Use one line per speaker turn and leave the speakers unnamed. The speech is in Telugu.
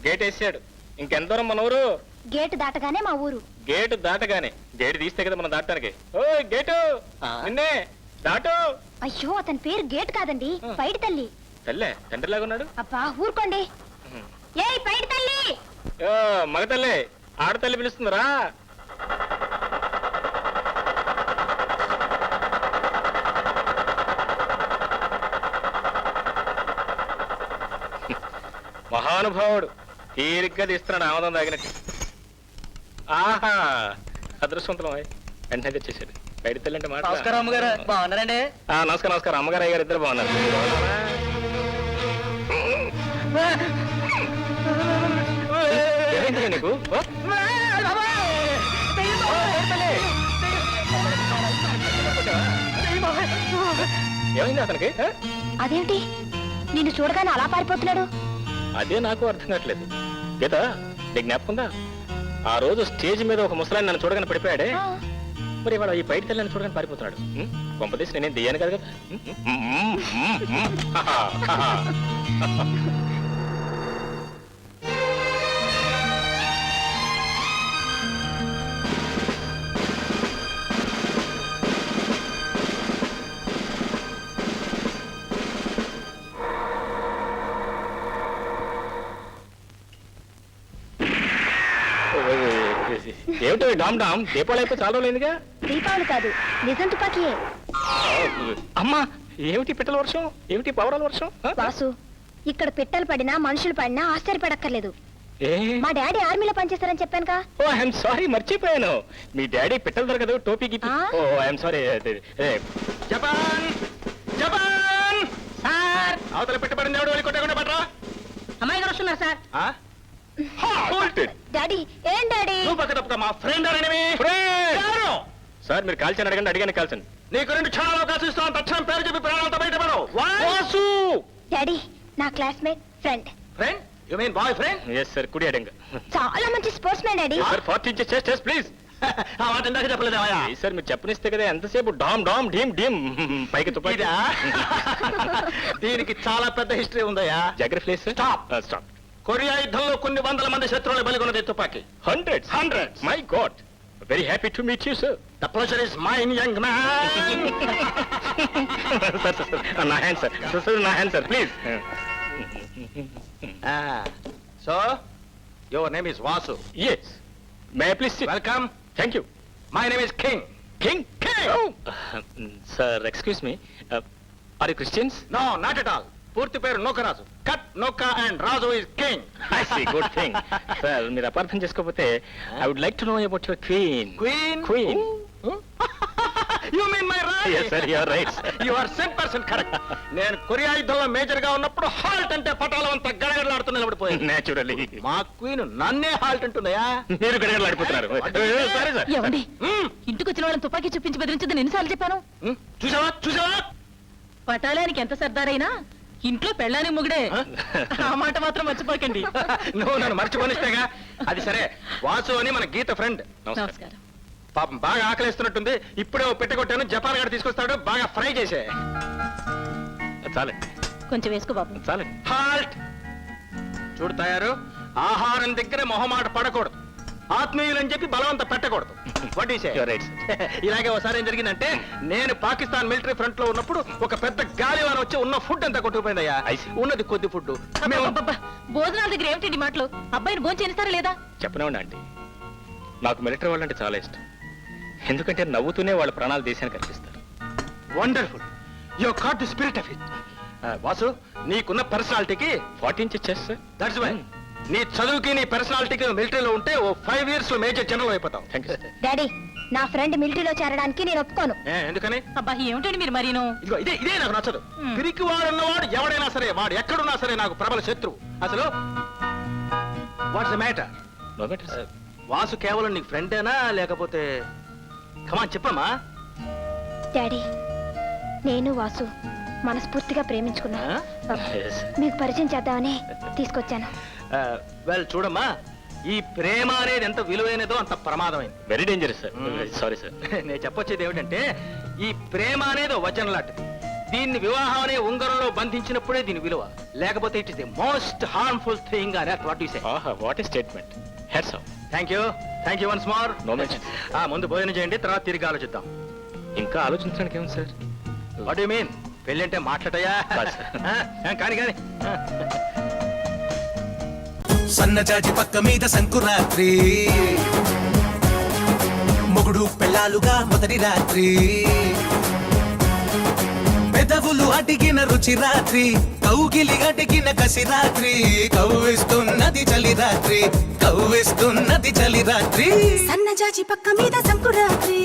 గేట్ వేసాడు. ఇంకెంత దూరం మన ఊరు?
గేటు దాటగానే మా ఊరు.
గేటు దాటగానే? గేటు తీస్తే కదా మనం దాటానికి. ఓ గేటు నిన్నే దాటు.
అయ్యో అతని పేరు గేట్ కాదండి, పైడి తల్లి.
తల్లే తండ్రిలాగా ఉన్నాడు.
అబ్బా ఊరుకోండి. ఏయ్ పైడి తల్లి.
మగ తల్లి, ఆడతల్లి పిలుస్తుందిరా. మహానుభావుడు తీరిగ్గా తీస్తున్నాడు ఆమదం తాగినట్టు. ఆహా అదృష్టవంతులం వెంటనే తెచ్చేసాడు. బయట తెల్లంటే మాట.
నమస్కారం అమ్మగారు, బాగున్నారండి?
నమస్కారం నమస్కారం. అమ్మగారు అయ్యారు ఇద్దరు బాగున్నారు. ఏమైంది నీకు? ఏమైంది అతనికి?
అదేంటి నిన్ను చూడగానే అలా పారిపోతున్నాడు?
అదే నాకు అర్థం కావట్లేదు. గీత నీకు జ్ఞాపకుందా? ఆ రోజు స్టేజ్ మీద ఒక ముసలాన్ని నన్ను చూడగానే పడిపోయాడే, మరి వాడు ఈ బయట తెల్లని చూడగానే పారిపోతున్నాడు. కొంపదీసి నేనేం దియ్యాను కదా. ఏమిటో డామ్ డామ్? దీపావళి అయిపోయి చాలా రోజులైందిగా.
దీపావళి కాదు, నిజం తుపాకీయే.
అమ్మా ఏమిటి పిట్టల వర్షం? ఏమిటి పవరాల వర్షం?
వాసు, ఇక్కడ పిట్టలు పడినా మనుషులు పడినా ఆశ్చర్యపడక్కర్లేదు. మా డాడీ ఆర్మీలో పనిచేస్తారని చెప్పానుగా.
ఓ ఐఎమ్ సారీ, మర్చిపోయాను. మీ డాడీ పిట్టలు దొరకదు, టోపీకి. Oh I'm sorry. Japan Japan
sir,
అవతల పెట్టబడింది. ఎవడు వెళ్ళి కొట్టకుండా పట్టరా.
అమ్మాయి గారు వస్తున్నారు సార్.
డాడీ ఏం డాడీ?
నువ్వు పక్క తప్పక మా ఫ్రెండ్ సార్. మీరు కాల్చని అడగండి, అడిగానే కాల్చండి. నీకు 2 క్షణాలు అవకాశం ఇస్తాను. తక్షణం పేరు చెప్పి ప్రాణాలతో బయటపడవు.
డాడీ నా classmate friend.
Friend? You mean boy friend? yes sir. కుడి అడంగ.
చాలా మంచి sports man daddy.
Sir 40 inches chest please. ఆ మాట ఇందాక చెప్పలేదేమయ్యా? సార్ మీరు చెప్పనిస్తే కదా ఎంతసేపు డామ్ డామ్ ఢీమ్ ఢీమ్ పైకి తుపాకీ. దీనికి చాలా పెద్ద హిస్టరీ ఉందయ్యా. Geography please. స్టాప్. కొరియా యుద్ధంలో కొన్ని వందల మంది శత్రువులు బలిగొన్నది తుపాకీ. Hundreds. My god, very happy to meet you sir. The pleasure is mine young man. Sir నా హ్యాండ్ సార్. సార్ నా hand sir please. So your name is Vasu? yes. may I please sit? welcome. thank you. my name is king. king? oh sir, excuse me, are you Christians? no, not at all. పూర్తి పేరు Nokaraju. Cut Noka and Raju is king. I see, good thing. Sir మీరు అపార్థం చేసుకోకపోతే I would like to know about your queen. Queen? You mean my right? yes sir, you are right. you are 100% correct. నేను కొరియా యుద్ధంలో మేజర్ గా ఉన్నప్పుడు హాల్ట్ అంటే పటాలం అంతా గడగడలాడుతూ నిలబడిపోయింది. నేచురల్లీ మా క్వీన్ నన్నే హాల్ట్ అంటున్నాయా? మీరు గడగడలాడిపోతున్నారు. సరే సార్.
ఏమండి, ఇంటికి వచ్చిన వాళ్ళని తుపాకీ చూపించి బెదిరించదని ఎన్నిసార్లు చెప్పాను?
చూసావా?
పటాలానికి ఎంత సర్దారైనా ఇంట్లో పెళ్ళాని ముగుడే. ఆ మాట మాత్రం మర్చిపోకండి.
నువ్వు నన్ను మర్చిపోనిస్తేగా. అది సరే, వాసు అని మన గీత ఫ్రెండ్.
నమస్కారం.
పాపం బాగా ఆకలిస్తున్నట్టుంది. ఇప్పుడే పెట్టగొట్టాను. జపాన్ గారు తీసుకొస్తాడు. బాగా ఫ్రై చేసే. చాలండి,
కొంచెం వేసుకో బాబు.
చాలండి. హాల్ట్. చూడు తయారు, ఆహారం దగ్గర మొహమాట పడకూడదు. ఆత్మీయులని చెప్పి బలవంత పెట్టకూడదు. ఇలాగే ఒకసారి ఏం జరిగిందంటే, నేను పాకిస్తాన్ మిలిటరీ ఫ్రంట్ లో ఉన్నప్పుడు ఒక పెద్ద గాలివాన వచ్చి ఉన్న ఫుడ్ అంతా కొట్టుకుపోయిందయ్యా. ఉన్నది కొద్ది ఫుడ్.
భోజనాల దగ్గర ఏమిటండి మాటలు? అబ్బాయిని భోజనం చేస్తారా లేదా?
చెప్పనివ్వండి ఆంటీ, నాకు మిలిటరీ వాళ్ళంటే చాలా ఇష్టం. ఎందుకంటే నవ్వుతూనే వాళ్ళ ప్రాణాలు దేశానికి అర్పిస్తారు. Wonderful, you got the spirit of it. Vasu, నీకున్న పర్సనాలిటీకి 40 ఇంచెస్ చెస్ట్. దట్స్ వై నీ చదువుకి నీ పర్సనాలిటీకి మిలిటరీలో ఉంటే ఓ 5 years లో మేజర్ జనరల్ అయిపోతావు.
డాడీ నా ఫ్రెండ్ మిలిటరీలో చేరడానికి నేను ఒప్పుకోను.
ఎందుకని?
అబ్బా ఏమిటండి మీరు మరీను?
ఇదిగో ఇదే నాకు నచ్చదు. పిరికి వాడున్నవాడు ఎవడైనా సరే, వాడు ఎక్కడున్నా సరే నాకు ప్రబల శత్రువు. అసలు what's the matter? No matter. Vasu కేవలం నీకు ఫ్రెండేనా లేకపోతే? కమాన్ చెప్పమ్మా.
డాడీ నేను వాసు మనస్ఫూర్తిగా ప్రేమించుకున్నా. మీకు పరిచయం చేద్దామని తీసుకొచ్చాను.
వెల్ చూడమ్మా, ఈ ప్రేమ అనేది ఎంత విలువైనదో అంత ప్రమాదమైంది.
Very dangerous sir. Sorry sir.
నేను చెప్పొచ్చేది ఏమిటంటే, ఈ ప్రేమ అనేది వచనం లాంటిది. దీన్ని వివాహం అనే ఉంగరంలో బంధించినప్పుడే దీని విలువ, లేకపోతే it is the most harmful thing అని what you say.
What is statement. Heads off.
Thank you once more.
No mention.
ముందు భోజనం చేయండి, తర్వాత తిరిగి ఆలోచిద్దాం.
ఇంకా ఆలోచించడానికి ఏముంది సార్?
What you mean? పెళ్ళంటే మాట్లాడయా?
కాదు సార్.
కానీ
సన్నజాజి పక్క మీద సంకురాత్రి, మొగుడు పెళ్ళాలుగా మొదటి రాత్రి, పెదవులు అడిగిన రుచి రాత్రి, కౌగిలి అడిగిన కసి రాత్రి, కవ్విస్తున్నది చలి రాత్రి, కవ్విస్తున్నది చలి రాత్రి.
సన్నజాజి పక్క మీద సంకురాత్రి